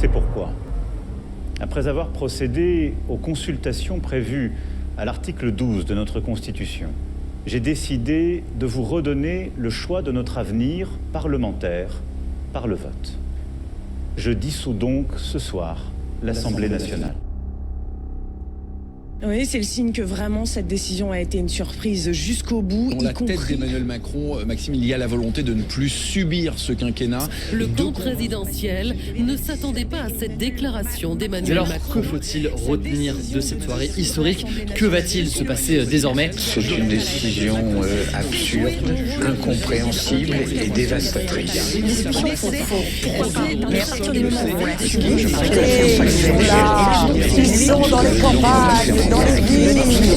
C'est pourquoi, après avoir procédé aux consultations prévues à l'article 12 de notre Constitution, j'ai décidé de vous redonner le choix de notre avenir parlementaire par le vote. Je dissous donc ce soir l'Assemblée nationale. Oui, c'est le signe que vraiment cette décision a été une surprise jusqu'au bout. Dans la tête d'Emmanuel Macron, Maxime, il y a la volonté de ne plus subir ce quinquennat. Le camp présidentiel ne s'attendait pas à cette déclaration d'Emmanuel Macron. Alors, que faut-il retenir de cette soirée historique? Que va-t-il se passer désormais? C'est une décision absurde, incompréhensible et dévastatrice. Ils sont dans les campagnes, dans les villes.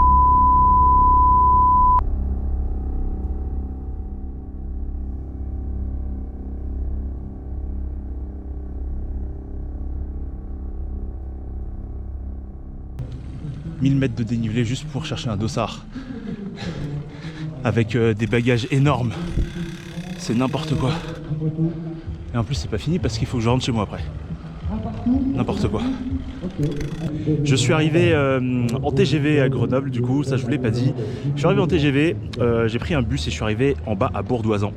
Mille mètres de dénivelé juste pour chercher un dossard avec des bagages énormes. C'est n'importe quoi. Et en plus c'est pas fini parce qu'il faut que je rentre chez moi après. N'importe quoi. Je suis arrivé en TGV à Grenoble, du coup, ça je vous l'ai pas dit. Je suis arrivé en TGV, j'ai pris un bus et je suis arrivé en bas à Bourdoisan.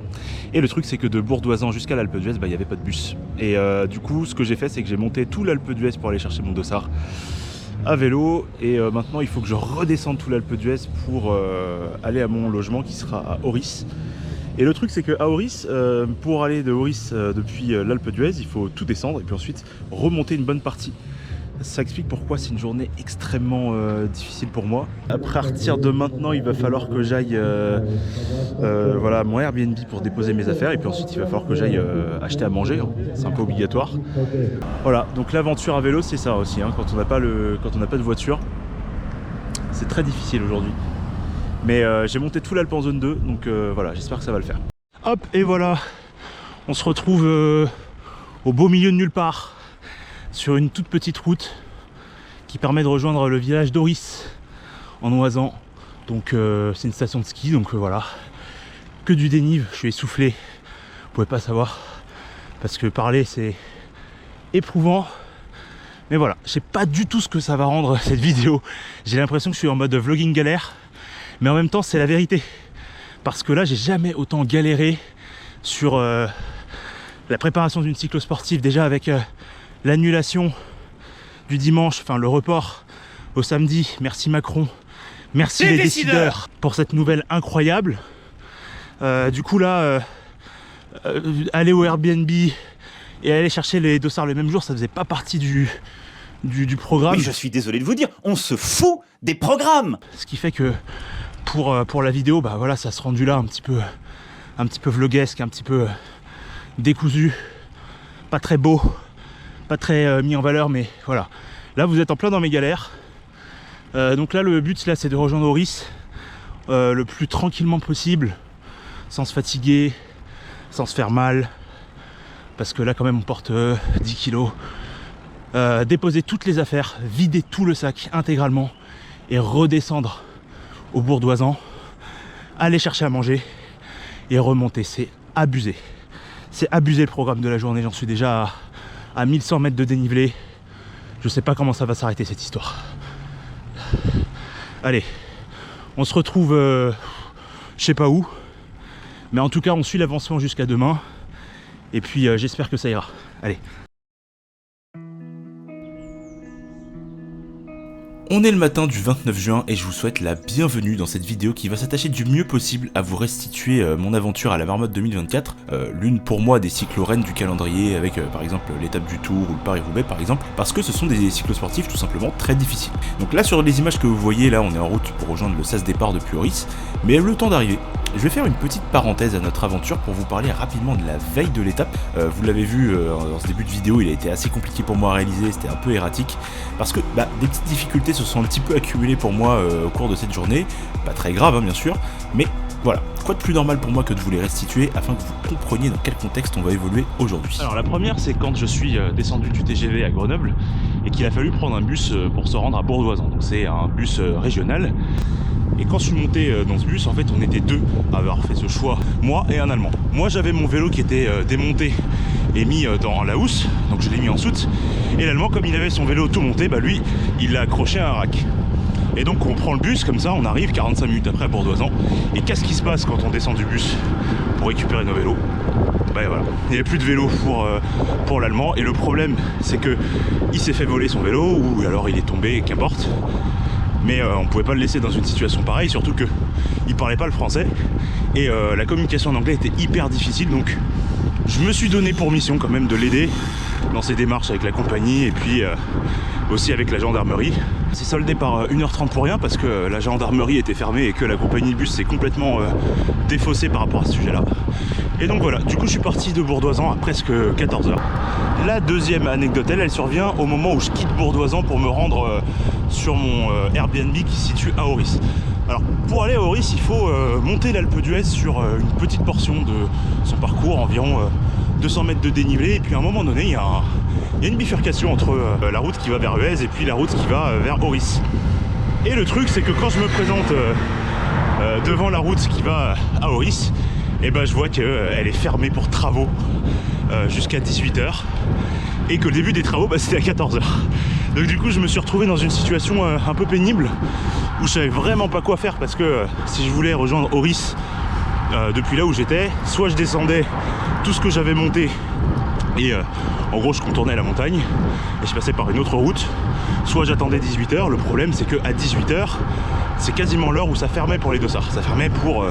Et le truc c'est que de Bourdoisan jusqu'à l'Alpe d'Huez, il n'y avait pas de bus. Et du coup, ce que j'ai fait, c'est que j'ai monté tout l'Alpe d'Huez pour aller chercher mon dossard à vélo. Et maintenant, il faut que je redescende tout l'Alpe d'Huez pour aller à mon logement qui sera à Oris. Et le truc c'est qu'à Oris, pour aller de Oris depuis l'Alpe d'Huez, il faut tout descendre et puis ensuite remonter une bonne partie. Ça explique pourquoi c'est une journée extrêmement difficile pour moi. À partir de maintenant, il va falloir que j'aille voilà, à mon Airbnb pour déposer mes affaires. Et puis ensuite, il va falloir que j'aille acheter à manger. Hein. C'est un peu obligatoire. Voilà, donc l'aventure à vélo, c'est ça aussi. Hein. Quand on n'a pas de voiture, c'est très difficile aujourd'hui. Mais j'ai monté tout l'Alpe en zone 2, donc voilà, j'espère que ça va le faire. Hop, et voilà, on se retrouve au beau milieu de nulle part, sur une toute petite route qui permet de rejoindre le village d'Oris en Oisan. Donc c'est une station de ski, donc voilà, que du dénive, je suis essoufflé, vous pouvez pas savoir, parce que parler c'est éprouvant. Mais voilà, je sais pas du tout ce que ça va rendre cette vidéo. J'ai l'impression que je suis en mode vlogging galère. Mais en même temps, c'est la vérité. Parce que là, j'ai jamais autant galéré sur la préparation d'une cyclosportive. Déjà avec l'annulation du dimanche, enfin le report au samedi. Merci Macron. Merci les décideurs pour cette nouvelle incroyable. Du coup là, aller au Airbnb et aller chercher les dossards le même jour, ça faisait pas partie du programme. Mais je suis désolé de vous dire, on se fout des programmes. Ce qui fait que pour la vidéo, bah voilà, ça se rendu là un petit peu vloguesque, un petit peu décousu, pas très beau, pas très mis en valeur, mais voilà. Là, vous êtes en plein dans mes galères. Donc là, le but là, c'est de rejoindre Oris le plus tranquillement possible, sans se fatiguer, sans se faire mal, parce que là, quand même, on porte 10 kilos. Déposer toutes les affaires, vider tout le sac intégralement et redescendre au Bourdoisan, aller chercher à manger et remonter. C'est abusé. C'est abusé le programme de la journée. J'en suis déjà à 1100 mètres de dénivelé. Je sais pas comment ça va s'arrêter cette histoire. Allez, on se retrouve je sais pas où, mais en tout cas on suit l'avancement jusqu'à demain et puis j'espère que ça ira. Allez. On est le matin du 29 juin et je vous souhaite la bienvenue dans cette vidéo qui va s'attacher du mieux possible à vous restituer mon aventure à la Marmotte 2024, l'une pour moi des cyclo-reines du calendrier avec par exemple l'étape du Tour ou le Paris-Roubaix par exemple, parce que ce sont des cyclosportifs tout simplement très difficiles. Donc là sur les images que vous voyez là, on est en route pour rejoindre le sas départ depuis Oris, mais le temps d'arriver, je vais faire une petite parenthèse à notre aventure pour vous parler rapidement de la veille de l'étape. Vous l'avez vu dans ce début de vidéo, il a été assez compliqué pour moi à réaliser, c'était un peu erratique, parce que des petites difficultés se sont un petit peu accumulées pour moi au cours de cette journée, pas très grave hein, bien sûr, mais voilà, quoi de plus normal pour moi que de vous les restituer afin que vous compreniez dans quel contexte on va évoluer aujourd'hui. Alors la première, c'est quand je suis descendu du TGV à Grenoble et qu'il a fallu prendre un bus pour se rendre à Bourdoisan. Donc c'est un bus régional. Et quand je suis monté dans ce bus, en fait on était deux à avoir fait ce choix, moi et un Allemand. Moi j'avais mon vélo qui était démonté et mis dans la housse, donc je l'ai mis en soute. Et l'Allemand, comme il avait son vélo tout monté, bah lui, il l'a accroché à un rack. Et donc on prend le bus, comme ça on arrive 45 minutes après à Bourdoisan. Et qu'est-ce qui se passe quand on descend du bus pour récupérer nos vélos? Bah voilà, il n'y a plus de vélo pour l'Allemand. Et le problème, c'est que il s'est fait voler son vélo, ou alors il est tombé, qu'importe. Mais on pouvait pas le laisser dans une situation pareille, surtout que il parlait pas le français. Et la communication en anglais était hyper difficile, donc je me suis donné pour mission quand même de l'aider dans ses démarches avec la compagnie et puis aussi avec la gendarmerie. C'est soldé par 1h30 pour rien parce que la gendarmerie était fermée et que la compagnie de bus s'est complètement défaussée par rapport à ce sujet-là. Et donc voilà, du coup je suis parti de Bourdoisan à presque 14h. La deuxième anecdote, elle survient au moment où je quitte Bourdoisan pour me rendre sur mon Airbnb qui se situe à Auris. Alors pour aller à Auris, il faut monter l'Alpe d'Huez sur une petite portion de son parcours, environ 200 mètres de dénivelé, et puis à un moment donné il y a une bifurcation entre la route qui va vers Huez et puis la route qui va vers Auris. Et le truc c'est que quand je me présente devant la route qui va à Auris, et ben je vois qu'elle est fermée pour travaux jusqu'à 18h, et que le début des travaux c'était à 14h. Donc du coup je me suis retrouvé dans une situation un peu pénible où je savais vraiment pas quoi faire, parce que si je voulais rejoindre Auris depuis là où j'étais, soit je descendais tout ce que j'avais monté et en gros je contournais la montagne et je passais par une autre route, soit j'attendais 18h. Le problème c'est que à 18h c'est quasiment l'heure où ça fermait pour les dossards, ça fermait pour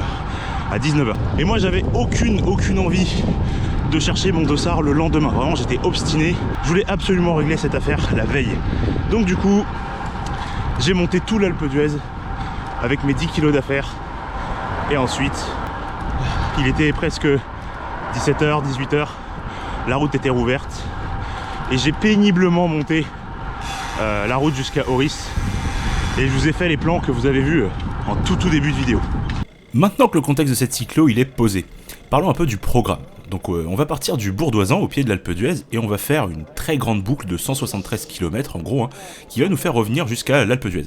à 19h. Et moi j'avais aucune envie de chercher mon dossard le lendemain, vraiment j'étais obstiné, je voulais absolument régler cette affaire la veille. Donc du coup j'ai monté tout l'Alpe d'Huez avec mes 10 kilos d'affaires, et ensuite il était presque 17h, 18h, la route était rouverte et j'ai péniblement monté la route jusqu'à Auris, et je vous ai fait les plans que vous avez vus en tout début de vidéo. Maintenant que le contexte de cette cyclo il est posé, parlons un peu du programme. Donc on va partir du Bourdoisan au pied de l'Alpe d'Huez et on va faire une très grande boucle de 173 km en gros, qui va nous faire revenir jusqu'à l'Alpe d'Huez.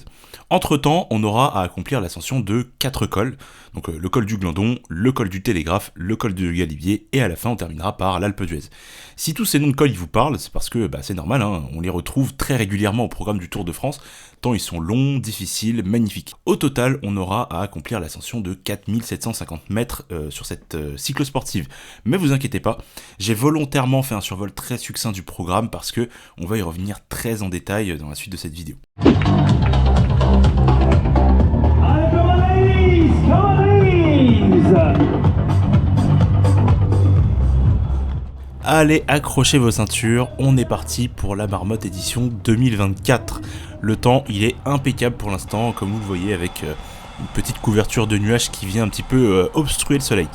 Entre temps, on aura à accomplir l'ascension de 4 cols, donc le col du Glandon, le col du Télégraphe, le col du Galibier, et à la fin on terminera par l'Alpe d'Huez. Si tous ces noms de cols ils vous parlent, c'est parce que c'est normal, on les retrouve très régulièrement au programme du Tour de France, tant ils sont longs, difficiles, magnifiques. Au total, on aura à accomplir l'ascension de 4750 mètres sur cette cyclosportive. Mais vous inquiétez pas, j'ai volontairement fait un survol très succinct du programme parce que on va y revenir très en détail dans la suite de cette vidéo. Allez, accrochez vos ceintures, on est parti pour la Marmotte édition 2024. Le temps, il est impeccable pour l'instant, comme vous le voyez, avec une petite couverture de nuages qui vient un petit peu obstruer le soleil.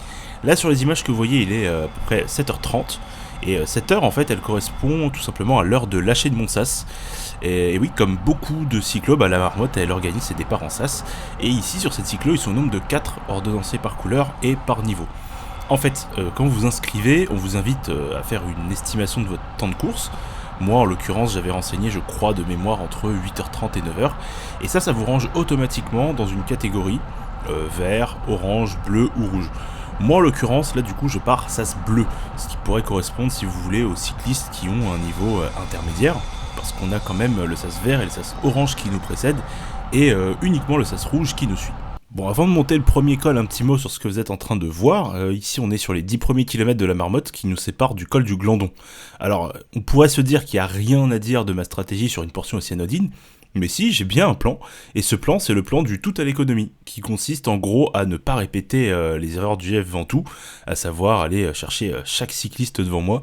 Là, sur les images que vous voyez, il est à peu près 7h30. Et cette heure, en fait, elle correspond tout simplement à l'heure de lâcher de Montsas. Et oui, comme beaucoup de cyclos, la Marmotte, elle organise ses départs en sas. Et ici, sur cette cyclo, ils sont au nombre de 4 ordonnancés par couleur et par niveau. En fait, quand vous vous inscrivez, on vous invite à faire une estimation de votre temps de course. Moi, en l'occurrence, j'avais renseigné, je crois, de mémoire entre 8h30 et 9h. Et ça vous range automatiquement dans une catégorie vert, orange, bleu ou rouge. Moi, en l'occurrence, là, du coup, je pars sas bleu, ce qui pourrait correspondre, si vous voulez, aux cyclistes qui ont un niveau intermédiaire, parce qu'on a quand même le sas vert et le sas orange qui nous précèdent, et uniquement le sas rouge qui nous suit. Bon, avant de monter le premier col, un petit mot sur ce que vous êtes en train de voir. Ici, on est sur les 10 premiers kilomètres de la Marmotte qui nous séparent du col du Glandon. Alors, on pourrait se dire qu'il n'y a rien à dire de ma stratégie sur une portion aussi anodine, mais si, j'ai bien un plan, et ce plan, c'est le plan du tout à l'économie, qui consiste en gros à ne pas répéter les erreurs du GF Ventoux, à savoir aller chercher chaque cycliste devant moi.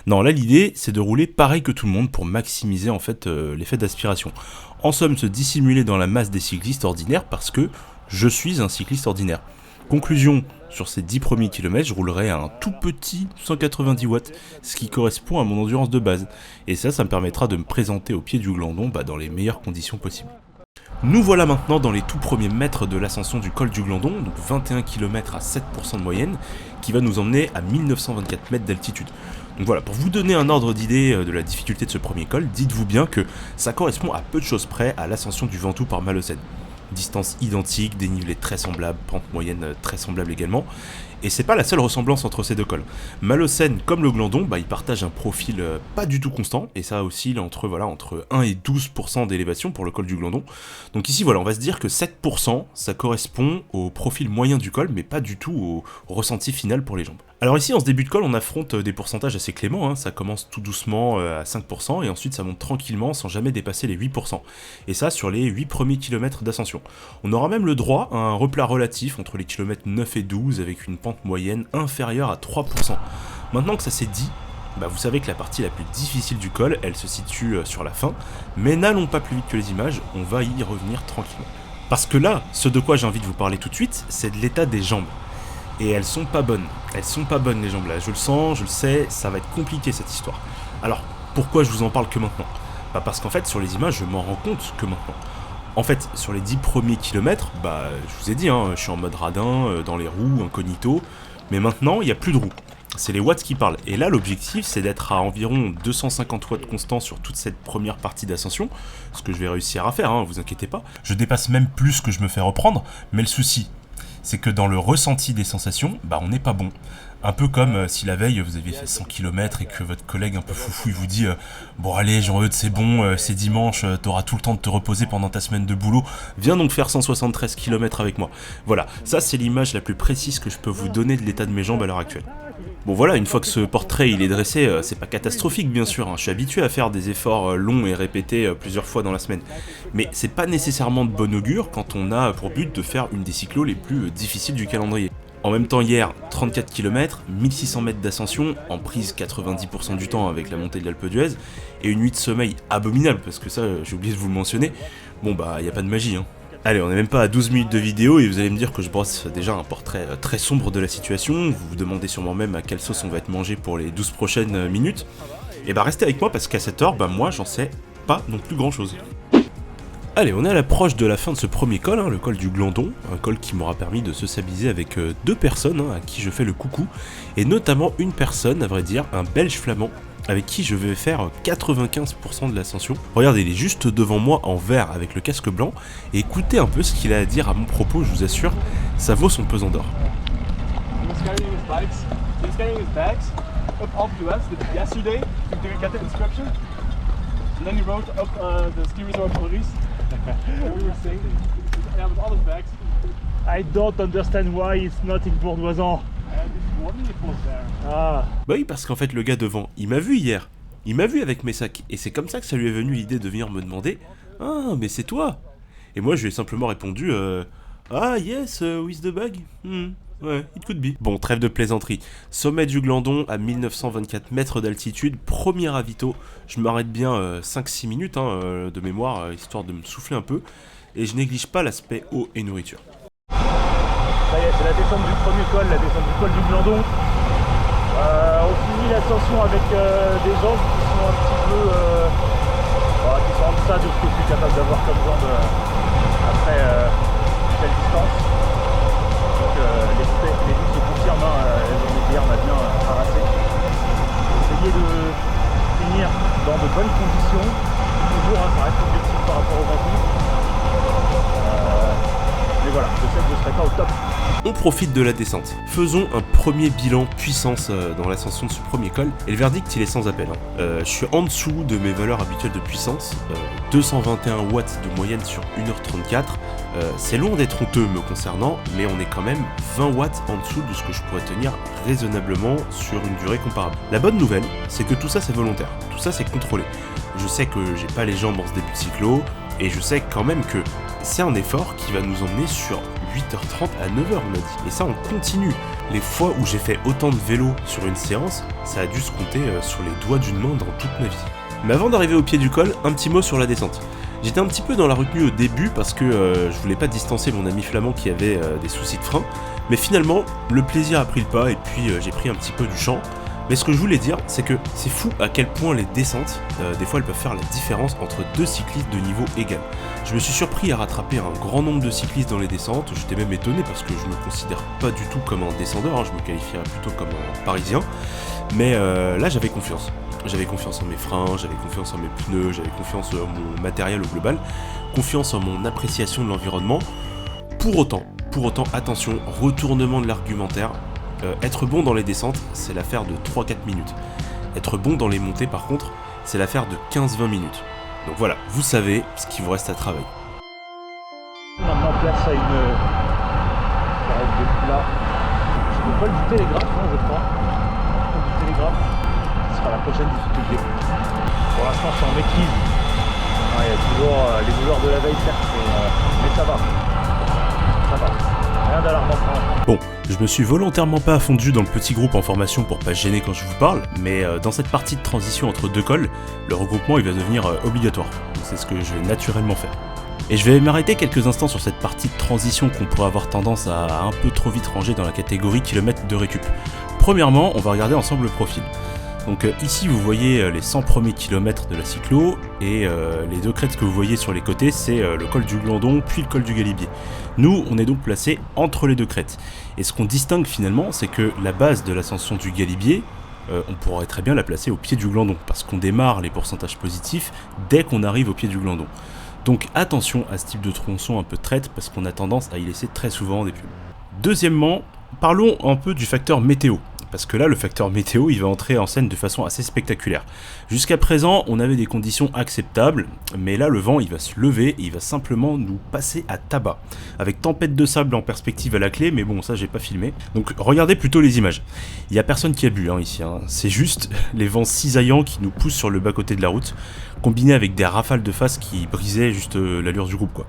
Non, là, l'idée, c'est de rouler pareil que tout le monde pour maximiser en fait l'effet d'aspiration. En somme, se dissimuler dans la masse des cyclistes ordinaires parce que je suis un cycliste ordinaire. Conclusion, sur ces 10 premiers kilomètres, je roulerai à un tout petit 190 watts, ce qui correspond à mon endurance de base. Et ça me permettra de me présenter au pied du Glandon dans les meilleures conditions possibles. Nous voilà maintenant dans les tout premiers mètres de l'ascension du col du Glandon, donc 21 km à 7% de moyenne, qui va nous emmener à 1924 mètres d'altitude. Donc voilà, pour vous donner un ordre d'idée de la difficulté de ce premier col, dites-vous bien que ça correspond à peu de choses près à l'ascension du Ventoux par Malocène. Distance identique, dénivelé très semblable, pente moyenne très semblable également. Et c'est pas la seule ressemblance entre ces deux cols. Malocène comme le Glandon, bah, ils partagent un profil pas du tout constant, et ça oscille entre 1 et 12% d'élévation pour le col du Glandon. Donc ici voilà, on va se dire que 7% ça correspond au profil moyen du col, mais pas du tout au ressenti final pour les jambes. Alors ici en ce début de col on affronte des pourcentages assez cléments, hein. Ça commence tout doucement à 5% et ensuite ça monte tranquillement sans jamais dépasser les 8%. Et ça sur les 8 premiers kilomètres d'ascension. On aura même le droit à un replat relatif entre les kilomètres 9 et 12 avec une pente moyenne inférieure à 3%. Maintenant que ça s'est dit, bah vous savez que la partie la plus difficile du col, elle se situe sur la fin, mais n'allons pas plus vite que les images, on va y revenir tranquillement. Parce que là, ce de quoi j'ai envie de vous parler tout de suite, c'est de l'état des jambes. Et elles sont pas bonnes les jambes là, je le sens, je le sais, ça va être compliqué cette histoire. Alors, pourquoi je vous en parle que maintenant? Bah parce qu'en fait sur les images je m'en rends compte que maintenant. En fait, sur les 10 premiers kilomètres, bah je vous ai dit, hein, je suis en mode radin, dans les roues, incognito, mais maintenant il n'y a plus de roues. C'est les watts qui parlent, et là l'objectif c'est d'être à environ 250 watts constants sur toute cette première partie d'ascension, ce que je vais réussir à faire, hein, vous inquiétez pas. Je dépasse même plus que je me fais reprendre, mais le souci, c'est que dans le ressenti des sensations, bah on n'est pas bon. Un peu comme si la veille vous aviez fait 100 km et que votre collègue un peu foufou il vous dit bon allez Jean-Eudes c'est bon, c'est dimanche, t'auras tout le temps de te reposer pendant ta semaine de boulot, viens donc faire 173 km avec moi. Voilà, ça c'est l'image la plus précise que je peux vous donner de l'état de mes jambes à l'heure actuelle. Bon voilà, une fois que ce portrait il est dressé, c'est pas catastrophique bien sûr, hein. Je suis habitué à faire des efforts longs et répétés plusieurs fois dans la semaine. Mais c'est pas nécessairement de bon augure quand on a pour but de faire une des cyclos les plus difficiles du calendrier. En même temps hier, 34 km, 1600 mètres d'ascension, en prise 90% du temps avec la montée de l'Alpe d'Huez, et une nuit de sommeil abominable, parce que ça j'ai oublié de vous le mentionner, bon bah y a pas de magie hein. Allez, on n'est même pas à 12 minutes de vidéo et vous allez me dire que je brosse déjà un portrait très sombre de la situation, vous vous demandez sûrement même à quelle sauce on va être mangé pour les 12 prochaines minutes, et bah restez avec moi parce qu'à cette heure, bah moi j'en sais pas non plus grand chose. Allez, on est à l'approche de la fin de ce premier col, hein, le col du Glandon, un col qui m'aura permis de sociabiliser avec deux personnes hein, à qui je fais le coucou, et notamment une personne, à vrai dire, un Belge flamand, avec qui je vais faire 95% de l'ascension. Regardez, il est juste devant moi en vert avec le casque blanc, et écoutez un peu ce qu'il a à dire à mon propos, je vous assure, ça vaut son pesant d'or. I don't understand why it's not in Bourdoisan. Ah. Bah oui, parce qu'en fait le gars devant, il m'a vu hier. Il m'a vu avec mes sacs. Et c'est comme ça que ça lui est venu l'idée de venir me demander « Ah, mais c'est toi !» Et moi je lui ai simplement répondu « Ah yes, with the bag ouais, it could be. » Bon, trêve de plaisanterie. Sommet du Glandon à 1924 mètres d'altitude, premier ravito. Je m'arrête bien 5-6 minutes hein, de mémoire, histoire de me souffler un peu. Et je néglige pas l'aspect eau et nourriture. Ça y est, c'est la descente du premier col, la descente du col du Glandon. On finit l'ascension avec des jambes qui sont un petit peu... qui sont en deçà de ce que je suis capable d'avoir comme jambes après telle distance. Donc les vues se confirment, hein, les journées d'hier on a bien harassé. Essayer de finir dans de bonnes conditions. Toujours, hein, ça reste objectif par rapport au Ventoux. Mais voilà, je sais que je ne serai pas au top. On profite de la descente. Faisons un premier bilan puissance dans l'ascension de ce premier col. Et le verdict, il est sans appel. Je suis en dessous de mes valeurs habituelles de puissance. 221 watts de moyenne sur 1h34. C'est loin d'être honteux me concernant, mais on est quand même 20 watts en dessous de ce que je pourrais tenir raisonnablement sur une durée comparable. La bonne nouvelle, c'est que tout ça c'est volontaire. Tout ça c'est contrôlé. Je sais que j'ai pas les jambes en ce début de cyclo, et je sais quand même que c'est un effort qui va nous emmener sur 8h30 à 9h on a dit. Et ça on continue. Les fois où j'ai fait autant de vélo sur une séance, ça a dû se compter sur les doigts d'une main dans toute ma vie. Mais avant d'arriver au pied du col, un petit mot sur la descente. J'étais un petit peu dans la retenue au début parce que je voulais pas distancer mon ami flamand qui avait des soucis de frein. Mais finalement, le plaisir a pris le pas et puis j'ai pris un petit peu du champ. Mais ce que je voulais dire, c'est que c'est fou à quel point les descentes, des fois elles peuvent faire la différence entre deux cyclistes de niveau égal. Je me suis surpris à rattraper un grand nombre de cyclistes dans les descentes, j'étais même étonné parce que je me considère pas du tout comme un descendeur, hein, je me qualifierais plutôt comme un parisien. Mais là j'avais confiance. J'avais confiance en mes freins, j'avais confiance en mes pneus, j'avais confiance en mon matériel au global, confiance en mon appréciation de l'environnement. Pour autant, attention, retournement de l'argumentaire, Être bon dans les descentes, c'est l'affaire de 3-4 minutes. Être bon dans les montées, par contre, c'est l'affaire de 15-20 minutes. Donc voilà, vous savez ce qu'il vous reste à travailler. Maintenant, place à une carrette de plat. Je ne peux pas du télégraphe, hein, je crois. Du télégraphe, ce sera la prochaine difficulté. Pour l'instant, c'est en maîtrise. Il y a toujours les douleurs de la veille, certes, mais ça va. Ça va. Rien d'alarmant pour l'instant. Bon, je me suis volontairement pas fondu dans le petit groupe en formation pour pas se gêner quand je vous parle, mais dans cette partie de transition entre deux cols, le regroupement il va devenir obligatoire. C'est ce que je vais naturellement faire. Et je vais m'arrêter quelques instants sur cette partie de transition qu'on pourrait avoir tendance à un peu trop vite ranger dans la catégorie kilomètres de récup. Premièrement, on va regarder ensemble le profil. Donc ici vous voyez les 100 premiers kilomètres de la cyclo, et les deux crêtes que vous voyez sur les côtés, c'est le col du Glandon puis le col du Galibier. Nous, on est donc placé entre les deux crêtes. Et ce qu'on distingue finalement, c'est que la base de l'ascension du Galibier, on pourrait très bien la placer au pied du Glandon, parce qu'on démarre les pourcentages positifs dès qu'on arrive au pied du Glandon. Donc attention à ce type de tronçon un peu traite, parce qu'on a tendance à y laisser très souvent des pubs. Deuxièmement, parlons un peu du facteur météo. Parce que là, le facteur météo, il va entrer en scène de façon assez spectaculaire. Jusqu'à présent, on avait des conditions acceptables, mais là, le vent, il va se lever et il va simplement nous passer à tabac. Avec tempête de sable en perspective à la clé, mais bon, ça, j'ai pas filmé. Donc, regardez plutôt les images. Il y a personne qui a bu, ici. C'est juste les vents cisaillants qui nous poussent sur le bas-côté de la route, combinés avec des rafales de face qui brisaient juste l'allure du groupe, quoi.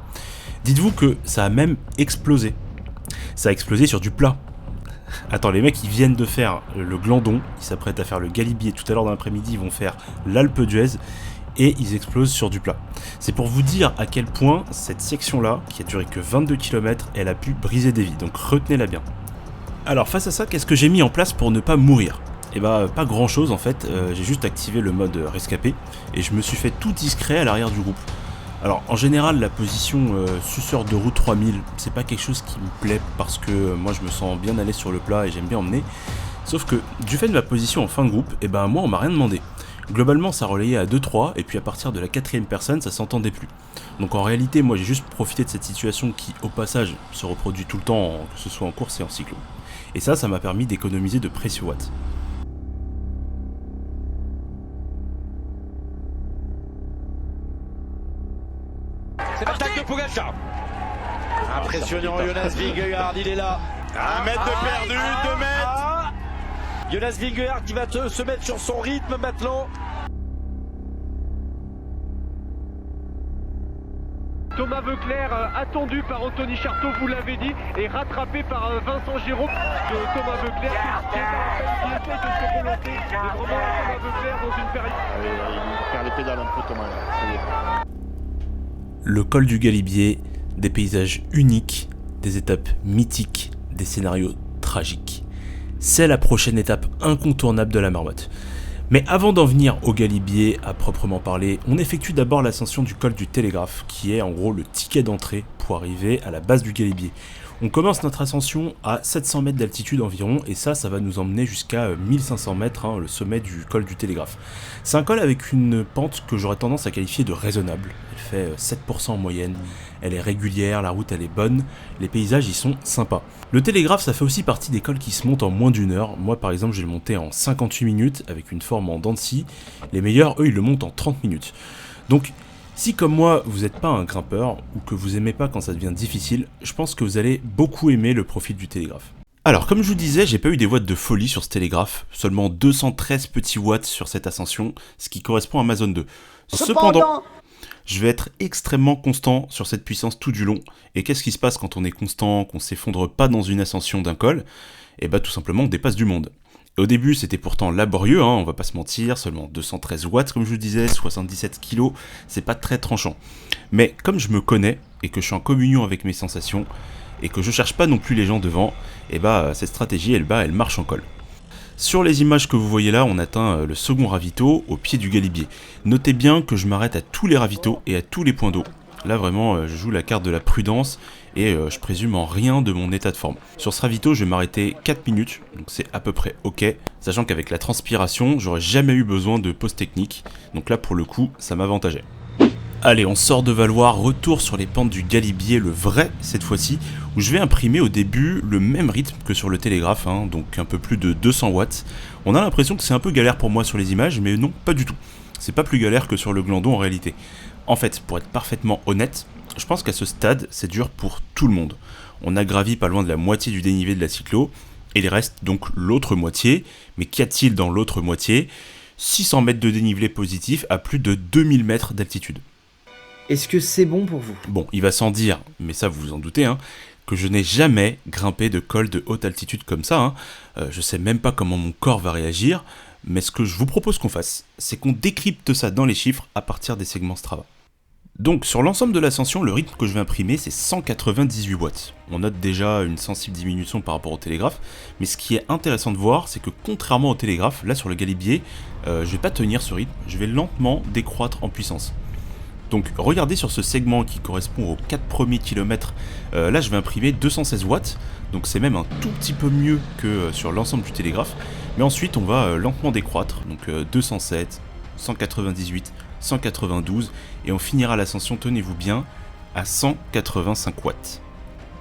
Dites-vous que ça a même explosé. Ça a explosé sur du plat. Attends, les mecs ils viennent de faire le Glandon, ils s'apprêtent à faire le Galibier, tout à l'heure dans l'après-midi ils vont faire l'Alpe d'Huez et ils explosent sur du plat. C'est pour vous dire à quel point cette section là, qui a duré que 22 km, elle a pu briser des vies, donc retenez-la bien. Alors face à ça, qu'est-ce que j'ai mis en place pour ne pas mourir ? Et bah pas grand chose en fait, j'ai juste activé le mode rescapé et je me suis fait tout discret à l'arrière du groupe. Alors en général la position suceur de route 3000 c'est pas quelque chose qui me plaît parce que moi je me sens bien à l'aise sur le plat et j'aime bien emmener. Sauf que du fait de ma position en fin de groupe, et ben moi on m'a rien demandé. Globalement ça relayait à 2-3 et puis à partir de la 4ème personne ça s'entendait plus. Donc en réalité moi j'ai juste profité de cette situation qui au passage se reproduit tout le temps que ce soit en course et en cyclo. Et ça m'a permis d'économiser de précieux watts. C'est l'attaque de Pogacar. Impressionnant, Jonas Vingegaard, il est là. 1 mètre de perdu, 2 mètres. Jonas Vingegaard qui va se mettre sur son rythme maintenant. Thomas Voeckler, attendu par Anthony Charteau, vous l'avez dit, et rattrapé par Vincent Giraud. Thomas Voeckler qui essaie de se relancer. Et vraiment Thomas Voeckler dans une période. Il perd les pédales un peu, Thomas. Là. Le col du Galibier, des paysages uniques, des étapes mythiques, des scénarios tragiques. C'est la prochaine étape incontournable de la marmotte. Mais avant d'en venir au Galibier à proprement parler, on effectue d'abord l'ascension du col du Télégraphe, qui est en gros le ticket d'entrée pour arriver à la base du Galibier. On commence notre ascension à 700 mètres d'altitude environ, et ça va nous emmener jusqu'à 1500 mètres, le sommet du col du Télégraphe. C'est un col avec une pente que j'aurais tendance à qualifier de raisonnable. Elle fait 7% en moyenne, elle est régulière, la route elle est bonne, les paysages y sont sympas. Le Télégraphe ça fait aussi partie des cols qui se montent en moins d'1 heure. Moi par exemple j'ai le monté en 58 minutes avec une forme en dents de scie. Les meilleurs eux ils le montent en 30 minutes. Donc si comme moi vous n'êtes pas un grimpeur ou que vous aimez pas quand ça devient difficile, je pense que vous allez beaucoup aimer le profil du Télégraphe. Alors comme je vous disais, j'ai pas eu des watts de folie sur ce Télégraphe, seulement 213 petits watts sur cette ascension, ce qui correspond à ma zone 2. Cependant, je vais être extrêmement constant sur cette puissance tout du long. Et qu'est-ce qui se passe quand on est constant, qu'on s'effondre pas dans une ascension d'un col ? Et bah tout simplement on dépasse du monde. Et au début c'était pourtant laborieux, on va pas se mentir, seulement 213 watts comme je vous disais, 77 kg, c'est pas très tranchant. Mais comme je me connais, et que je suis en communion avec mes sensations, et que je cherche pas non plus les gens devant, et bah cette stratégie elle marche en col. Sur les images que vous voyez là, on atteint le second ravito au pied du Galibier. Notez bien que je m'arrête à tous les ravitos et à tous les points d'eau. Là vraiment, je joue la carte de la prudence et je présume en rien de mon état de forme. Sur ce ravito, je vais m'arrêter 4 minutes, donc c'est à peu près ok, sachant qu'avec la transpiration, j'aurais jamais eu besoin de pause technique, donc là pour le coup, ça m'avantageait. Allez, on sort de Valois, retour sur les pentes du Galibier, le vrai cette fois-ci, où je vais imprimer au début le même rythme que sur le Télégraphe, donc un peu plus de 200 watts. On a l'impression que c'est un peu galère pour moi sur les images, mais non, pas du tout. C'est pas plus galère que sur le Glandon en réalité. En fait, pour être parfaitement honnête, je pense qu'à ce stade, c'est dur pour tout le monde. On a gravi pas loin de la moitié du dénivelé de la cyclo, et il reste donc l'autre moitié. Mais qu'y a-t-il dans l'autre moitié ? 600 mètres de dénivelé positif à plus de 2000 mètres d'altitude. Est-ce que c'est bon pour vous ? Bon, il va sans dire, mais ça vous vous en doutez, que je n'ai jamais grimpé de col de haute altitude comme ça. Je sais même pas comment mon corps va réagir, mais ce que je vous propose qu'on fasse, c'est qu'on décrypte ça dans les chiffres à partir des segments Strava. Donc sur l'ensemble de l'ascension, le rythme que je vais imprimer, c'est 198 watts. On note déjà une sensible diminution par rapport au Télégraphe, mais ce qui est intéressant de voir, c'est que contrairement au Télégraphe, là sur le Galibier, je vais pas tenir ce rythme, je vais lentement décroître en puissance. Donc regardez sur ce segment qui correspond aux 4 premiers kilomètres, là je vais imprimer 216 watts, donc c'est même un tout petit peu mieux que sur l'ensemble du Télégraphe, mais ensuite on va lentement décroître, donc 207, 198, 192, et on finira l'ascension, tenez-vous bien, à 185 watts.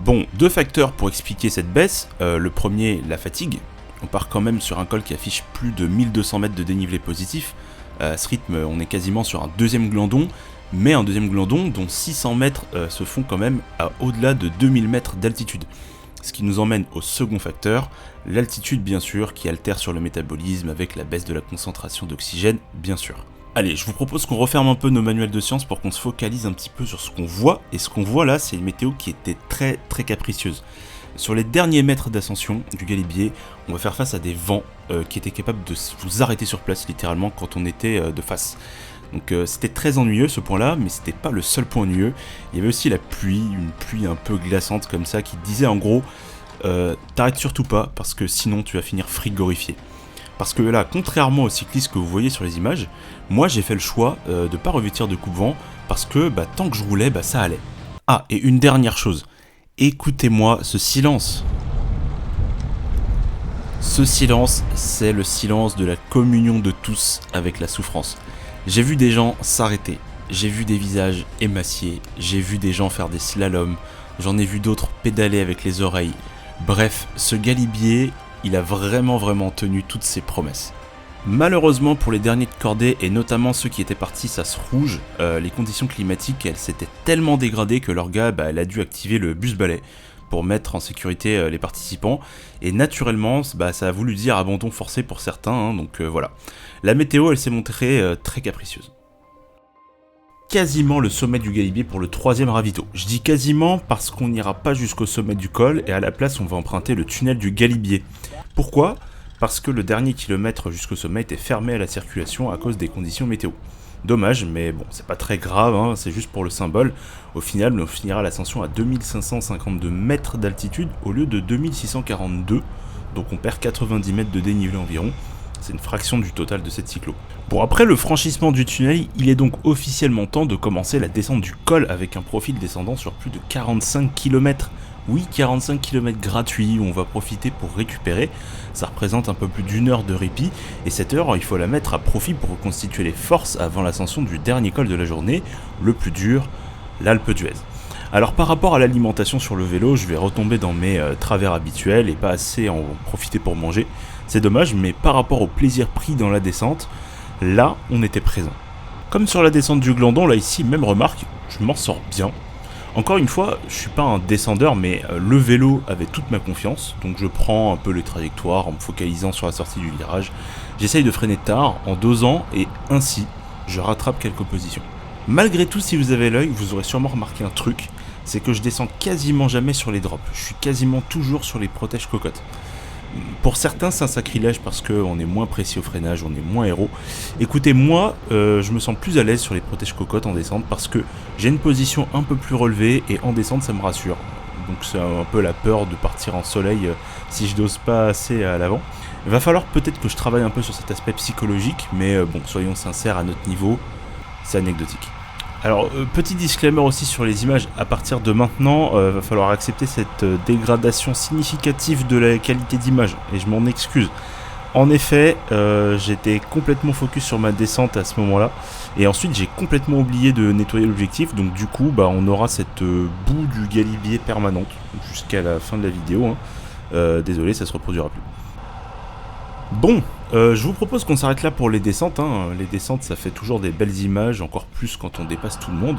Bon, deux facteurs pour expliquer cette baisse, le premier, la fatigue. On part quand même sur un col qui affiche plus de 1200 mètres de dénivelé positif, à ce rythme on est quasiment sur un deuxième glandon, mais un deuxième glandon dont 600 mètres se font quand même à au-delà de 2000 mètres d'altitude. Ce qui nous emmène au second facteur, l'altitude bien sûr, qui altère sur le métabolisme avec la baisse de la concentration d'oxygène bien sûr. Allez, je vous propose qu'on referme un peu nos manuels de sciences pour qu'on se focalise un petit peu sur ce qu'on voit, et ce qu'on voit là, c'est une météo qui était très très capricieuse. Sur les derniers mètres d'ascension du Galibier, on va faire face à des vents qui étaient capables de vous arrêter sur place littéralement quand on était de face. Donc c'était très ennuyeux ce point là, mais c'était pas le seul point ennuyeux. Il y avait aussi la pluie, une pluie un peu glaçante comme ça qui disait en gros t'arrêtes surtout pas parce que sinon tu vas finir frigorifié. Parce que là, contrairement aux cyclistes que vous voyez sur les images, moi j'ai fait le choix de pas revêtir de coupe-vent parce que tant que je roulais, ça allait. Ah, et une dernière chose, écoutez-moi ce silence. Ce silence, c'est le silence de la communion de tous avec la souffrance. J'ai vu des gens s'arrêter, j'ai vu des visages émaciés, j'ai vu des gens faire des slaloms, j'en ai vu d'autres pédaler avec les oreilles. Bref, ce Galibier, il a vraiment tenu toutes ses promesses. Malheureusement pour les derniers de cordée, et notamment ceux qui étaient partis sas rouge, les conditions climatiques, elles s'étaient tellement dégradées que l'orga, elle a dû activer le bus-balai pour mettre en sécurité les participants, et naturellement ça a voulu dire abandon forcé pour certains, donc voilà. La météo elle s'est montrée très capricieuse. Quasiment le sommet du Galibier pour le 3e ravito. Je dis quasiment parce qu'on n'ira pas jusqu'au sommet du col, et à la place on va emprunter le tunnel du Galibier. Pourquoi ? Parce que le dernier kilomètre jusqu'au sommet était fermé à la circulation à cause des conditions météo. Dommage, mais bon, c'est pas très grave, c'est juste pour le symbole. Au final, on finira l'ascension à 2552 mètres d'altitude au lieu de 2642, donc on perd 90 mètres de dénivelé environ. C'est une fraction du total de cette cyclo. Bon, après le franchissement du tunnel, il est donc officiellement temps de commencer la descente du col avec un profil descendant sur plus de 45 km. Oui, 45 km gratuits où on va profiter pour récupérer. Ça représente un peu plus d'1 heure de répit, et cette heure, il faut la mettre à profit pour reconstituer les forces avant l'ascension du dernier col de la journée, le plus dur, l'Alpe d'Huez. Alors par rapport à l'alimentation sur le vélo, je vais retomber dans mes travers habituels et pas assez en profiter pour manger. C'est dommage, mais par rapport au plaisir pris dans la descente, là, on était présent. Comme sur la descente du Glandon, là ici, même remarque, je m'en sors bien. Encore une fois, je suis pas un descendeur, mais le vélo avait toute ma confiance, donc je prends un peu les trajectoires en me focalisant sur la sortie du virage. J'essaye de freiner tard, en dosant, et ainsi, je rattrape quelques positions. Malgré tout, si vous avez l'œil, vous aurez sûrement remarqué un truc, c'est que je descends quasiment jamais sur les drops, je suis quasiment toujours sur les protèges cocottes. Pour certains, c'est un sacrilège parce qu'on est moins précis au freinage, on est moins aéro. Écoutez, moi, je me sens plus à l'aise sur les protèges cocottes en descente parce que j'ai une position un peu plus relevée et en descente, ça me rassure. Donc c'est un peu la peur de partir en soleil si je dose pas assez à l'avant. Il va falloir peut-être que je travaille un peu sur cet aspect psychologique, mais bon, soyons sincères, à notre niveau, c'est anecdotique. Alors, petit disclaimer aussi sur les images, à partir de maintenant, va falloir accepter cette dégradation significative de la qualité d'image, et je m'en excuse. En effet, j'étais complètement focus sur ma descente à ce moment-là. Et ensuite, j'ai complètement oublié de nettoyer l'objectif. Donc du coup, on aura cette boue du galibier permanente jusqu'à la fin de la vidéo. Désolé, ça se reproduira plus. Bon, je vous propose qu'on s'arrête là pour les descentes. Les descentes, ça fait toujours des belles images, encore plus quand on dépasse tout le monde.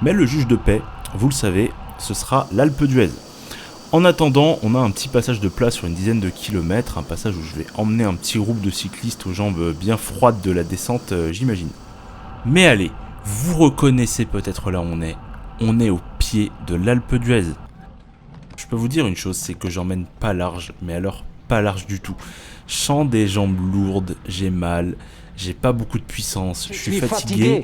Mais le juge de paix, vous le savez, ce sera l'Alpe d'Huez. En attendant, on a un petit passage de plat sur une dizaine de kilomètres, un passage où je vais emmener un petit groupe de cyclistes aux jambes bien froides de la descente, j'imagine. Mais allez, vous reconnaissez peut-être là où on est au pied de l'Alpe d'Huez. Je peux vous dire une chose, c'est que j'emmène pas large, mais alors pas large du tout. Je sens des jambes lourdes, j'ai mal, j'ai pas beaucoup de puissance, je suis fatigué.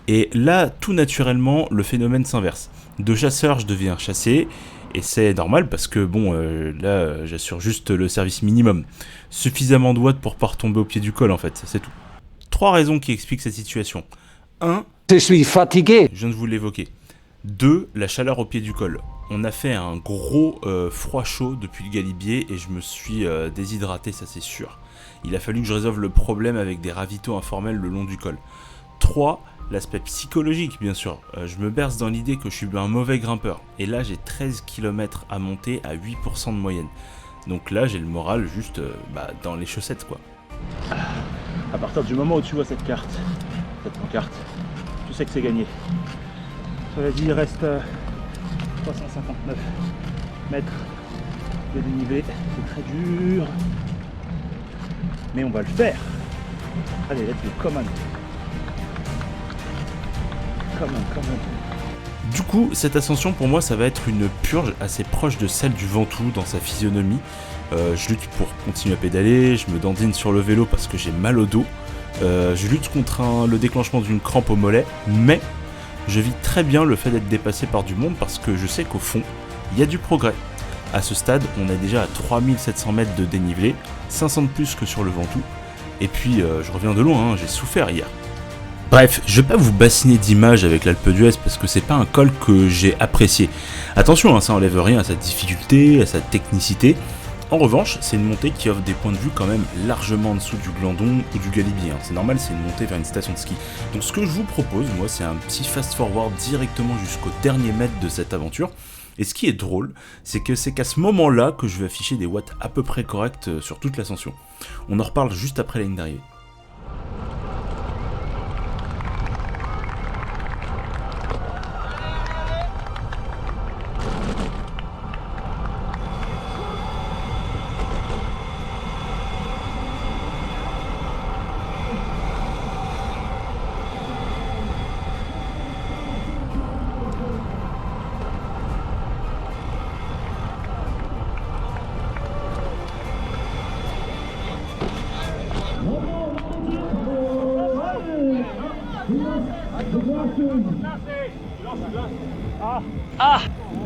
Et là, tout naturellement, le phénomène s'inverse. De chasseur, je deviens chassé. Et c'est normal parce que là j'assure juste le service minimum. Suffisamment de watts pour pas retomber au pied du col en fait, c'est tout. 3 raisons qui expliquent cette situation. 1. Je suis fatigué. Je viens de vous l'évoquer. 2. La chaleur au pied du col. On a fait un gros froid chaud depuis le galibier et je me suis déshydraté, ça c'est sûr. Il a fallu que je résolve le problème avec des ravitaux informels le long du col. 3. L'aspect psychologique, bien sûr. Je me berce dans l'idée que je suis un mauvais grimpeur. Et là, j'ai 13 km à monter à 8% de moyenne. Donc là, j'ai le moral juste dans les chaussettes, quoi. À partir du moment où tu vois cette carte, cette pancarte, tu sais que c'est gagné. Vas-y, il reste 359 mètres de dénivelé. C'est très dur. Mais on va le faire. Allez, let's go, come on. Du coup, cette ascension pour moi ça va être une purge assez proche de celle du Ventoux dans sa physionomie. Je lutte pour continuer à pédaler, je me dandine sur le vélo parce que j'ai mal au dos. Je lutte contre le déclenchement d'une crampe au mollet, mais je vis très bien le fait d'être dépassé par du monde parce que je sais qu'au fond, il y a du progrès. À ce stade, on est déjà à 3700 mètres de dénivelé, 500 de plus que sur le Ventoux. Et puis, je reviens de loin, j'ai souffert hier. Bref, je vais pas vous bassiner d'images avec l'Alpe d'Huez parce que c'est pas un col que j'ai apprécié. Attention, ça enlève rien à sa difficulté, à sa technicité. En revanche, c'est une montée qui offre des points de vue quand même largement en dessous du Glandon ou du Galibier. C'est normal, c'est une montée vers une station de ski. Donc ce que je vous propose, moi, c'est un petit fast-forward directement jusqu'au dernier mètre de cette aventure. Et ce qui est drôle, c'est qu'à ce moment-là que je vais afficher des watts à peu près corrects sur toute l'ascension. On en reparle juste après la ligne d'arrivée.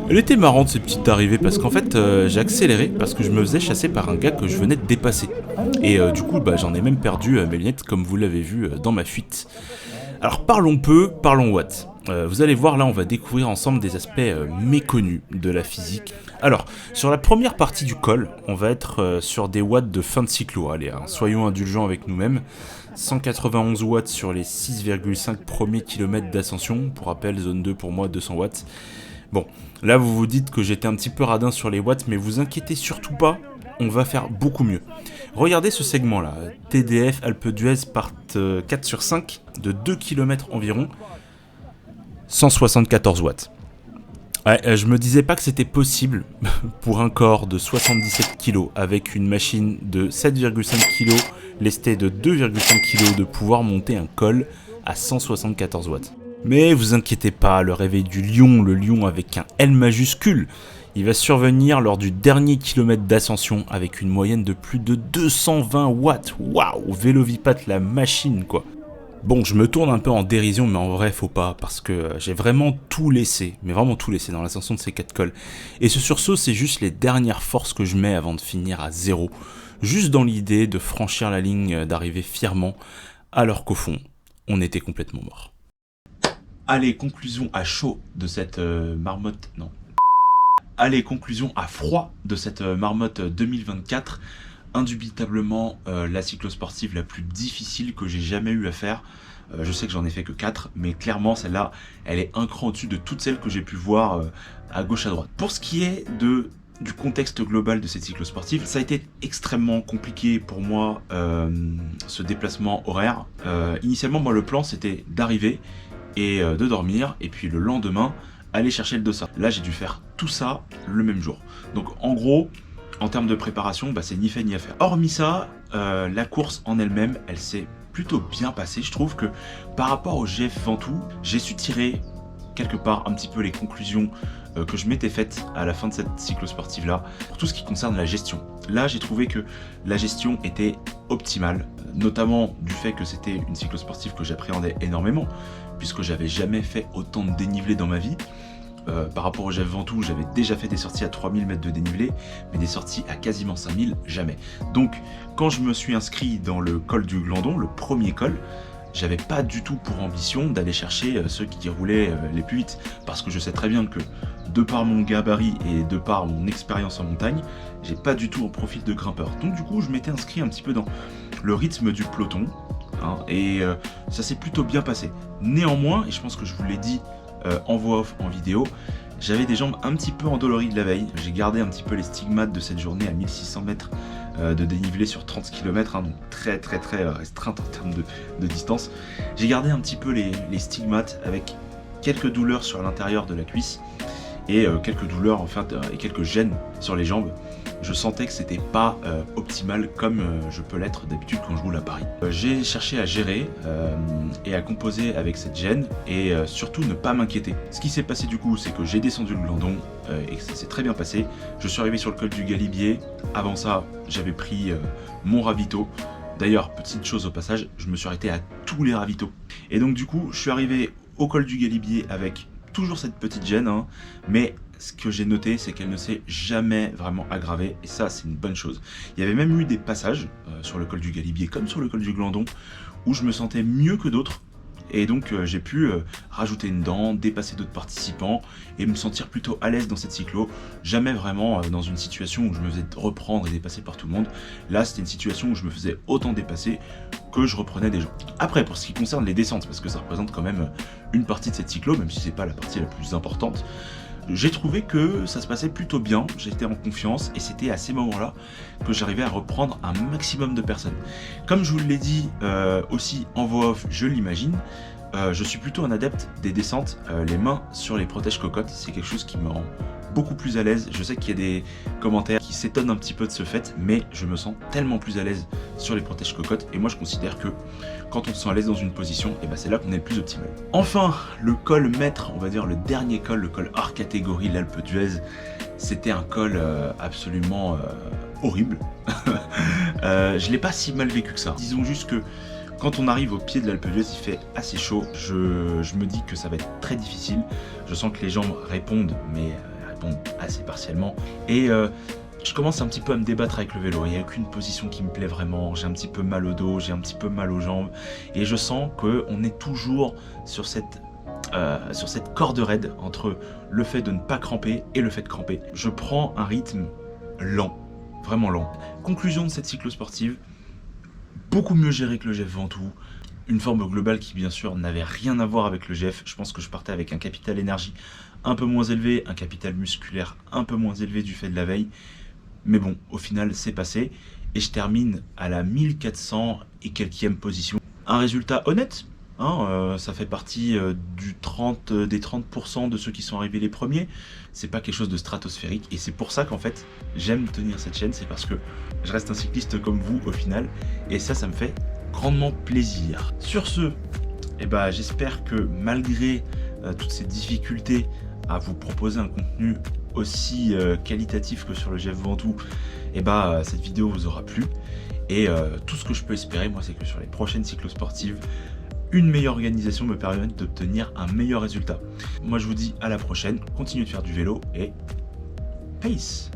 Elle était marrante ces petites arrivées parce qu'en fait j'ai accéléré parce que je me faisais chasser par un gars que je venais de dépasser. Et du coup j'en ai même perdu mes lunettes comme vous l'avez vu dans ma fuite. Alors parlons peu, parlons watts. Vous allez voir là on va découvrir ensemble des aspects méconnus de la physique. Alors sur la première partie du col on va être sur des watts de fin de cyclo. Allez soyons indulgents avec nous-mêmes. 191 watts sur les 6,5 premiers kilomètres d'ascension. Pour rappel zone 2 pour moi 200 watts. Bon, là vous vous dites que j'étais un petit peu radin sur les watts, mais vous inquiétez surtout pas, on va faire beaucoup mieux. Regardez ce segment-là, TDF Alpe d'Huez part 4 sur 5, de 2 km environ, 174 watts. Ouais, je me disais pas que c'était possible pour un corps de 77 kg avec une machine de 7,5 kg, lesté de 2,5 kg de pouvoir monter un col à 174 watts. Mais vous inquiétez pas, le réveil du lion, le lion avec un L majuscule, il va survenir lors du dernier kilomètre d'ascension avec une moyenne de plus de 220 watts. Waouh, Vélovipat la machine quoi. Bon, je me tourne un peu en dérision, mais en vrai faut pas, parce que j'ai vraiment tout laissé, mais vraiment tout laissé dans l'ascension de ces 4 cols. Et ce sursaut, c'est juste les dernières forces que je mets avant de finir à 0, juste dans l'idée de franchir la ligne d'arrivée fièrement, alors qu'au fond, on était complètement mort. Allez, conclusion à chaud de cette marmotte... Non. Allez, conclusion à froid de cette marmotte 2024. indubitablement la cyclosportive la plus difficile que j'ai jamais eu à faire. Je sais que j'en ai fait que 4, mais clairement celle-là, elle est un cran au-dessus de toutes celles que j'ai pu voir à gauche à droite. Pour ce qui est du contexte global de cette cyclosportive, ça a été extrêmement compliqué pour moi, ce déplacement horaire. Initialement, moi, le plan, c'était d'arriver et de dormir, et puis le lendemain, aller chercher le dossard. Là, j'ai dû faire tout ça le même jour. Donc, en gros, en termes de préparation, c'est ni fait ni à faire. Hormis ça, la course en elle-même, elle s'est plutôt bien passée. Je trouve que par rapport au GF Ventoux, j'ai su tirer quelque part un petit peu les conclusions que je m'étais faites à la fin de cette cyclosportive là, pour tout ce qui concerne la gestion. Là, j'ai trouvé que la gestion était optimale, notamment du fait que c'était une cyclosportive que j'appréhendais énormément, puisque j'avais jamais fait autant de dénivelé dans ma vie. Par rapport au GF Ventoux, j'avais déjà fait des sorties à 3000 mètres de dénivelé, mais des sorties à quasiment 5000, jamais. Donc, quand je me suis inscrit dans le col du Glandon, le premier col, j'avais pas du tout pour ambition d'aller chercher ceux qui roulaient les plus vite, parce que je sais très bien que de par mon gabarit et de par mon expérience en montagne, j'ai pas du tout un profil de grimpeur. Donc du coup, je m'étais inscrit un petit peu dans le rythme du peloton, hein, et ça s'est plutôt bien passé. Néanmoins, et je pense que je vous l'ai dit en voix off en vidéo, j'avais des jambes un petit peu endolories de la veille. J'ai gardé un petit peu les stigmates de cette journée à 1600 mètres de dénivelé sur 30 km, hein, donc très restreinte en termes de distance. J'ai gardé un petit peu les stigmates avec quelques douleurs sur l'intérieur de la cuisse et quelques douleurs et quelques gênes sur les jambes. Je sentais que c'était pas optimal comme je peux l'être d'habitude quand je roule à Paris. J'ai cherché à gérer et à composer avec cette gêne et surtout ne pas m'inquiéter. Ce qui s'est passé du coup, c'est que j'ai descendu le Glandon et que ça s'est très bien passé. Je suis arrivé sur le col du Galibier. Avant ça, j'avais pris mon ravito. D'ailleurs, petite chose au passage, je me suis arrêté à tous les ravitaux. Et donc du coup, je suis arrivé au col du Galibier avec toujours cette petite gêne, hein, mais ce que j'ai noté, c'est qu'elle ne s'est jamais vraiment aggravée, et ça, c'est une bonne chose. Il y avait même eu des passages sur le col du Galibier, comme sur le col du Glandon, où je me sentais mieux que d'autres, et donc j'ai pu rajouter une dent, dépasser d'autres participants, et me sentir plutôt à l'aise dans cette cyclo. Jamais vraiment dans une situation où je me faisais reprendre et dépasser par tout le monde. Là, c'était une situation où je me faisais autant dépasser que je reprenais des gens. Après, pour ce qui concerne les descentes, parce que ça représente quand même une partie de cette cyclo, même si c'est pas la partie la plus importante, j'ai trouvé que ça se passait plutôt bien, j'étais en confiance et c'était à ces moments-là que j'arrivais à reprendre un maximum de personnes. Comme je vous l'ai dit aussi en voix off, je l'imagine, je suis plutôt un adepte des descentes, les mains sur les protèges cocottes, c'est quelque chose qui me rend beaucoup plus à l'aise. Je sais qu'il y a des commentaires qui s'étonnent un petit peu de ce fait, mais je me sens tellement plus à l'aise sur les protèges cocottes et moi je considère que quand on se sent à l'aise dans une position, et c'est là qu'on est le plus optimal. Enfin, le col maître, on va dire le dernier col, le col hors catégorie, l'Alpe d'Huez, c'était un col absolument horrible. Je l'ai pas si mal vécu que ça. Disons juste que quand on arrive au pied de l'Alpe d'Huez, il fait assez chaud. Je me dis que ça va être très difficile. Je sens que les jambes répondent, mais répondent assez partiellement. Et je commence un petit peu à me débattre avec le vélo. Il n'y a aucune position qui me plaît vraiment. J'ai un petit peu mal au dos, j'ai un petit peu mal aux jambes. Et je sens qu'on est toujours sur cette corde raide entre le fait de ne pas cramper et le fait de cramper. Je prends un rythme lent, vraiment lent. Conclusion de cette cyclosportive, beaucoup mieux géré que le GF Ventoux. Une forme globale qui bien sûr n'avait rien à voir avec le GF. Je pense que je partais avec un capital énergie un peu moins élevé, un capital musculaire un peu moins élevé du fait de la veille. Mais bon, au final c'est passé et je termine à la 1400 et quelquième position. Un résultat honnête, hein, ça fait partie des 30% de ceux qui sont arrivés les premiers. C'est pas quelque chose de stratosphérique et c'est pour ça qu'en fait j'aime tenir cette chaîne, c'est parce que je reste un cycliste comme vous au final et ça me fait grandement plaisir. Sur ce, j'espère que malgré toutes ces difficultés à vous proposer un contenu aussi qualitatif que sur le GF Ventoux, cette vidéo vous aura plu et tout ce que je peux espérer moi c'est que sur les prochaines cyclosportives une meilleure organisation me permette d'obtenir un meilleur résultat. Moi je vous dis à la prochaine, continuez de faire du vélo et peace.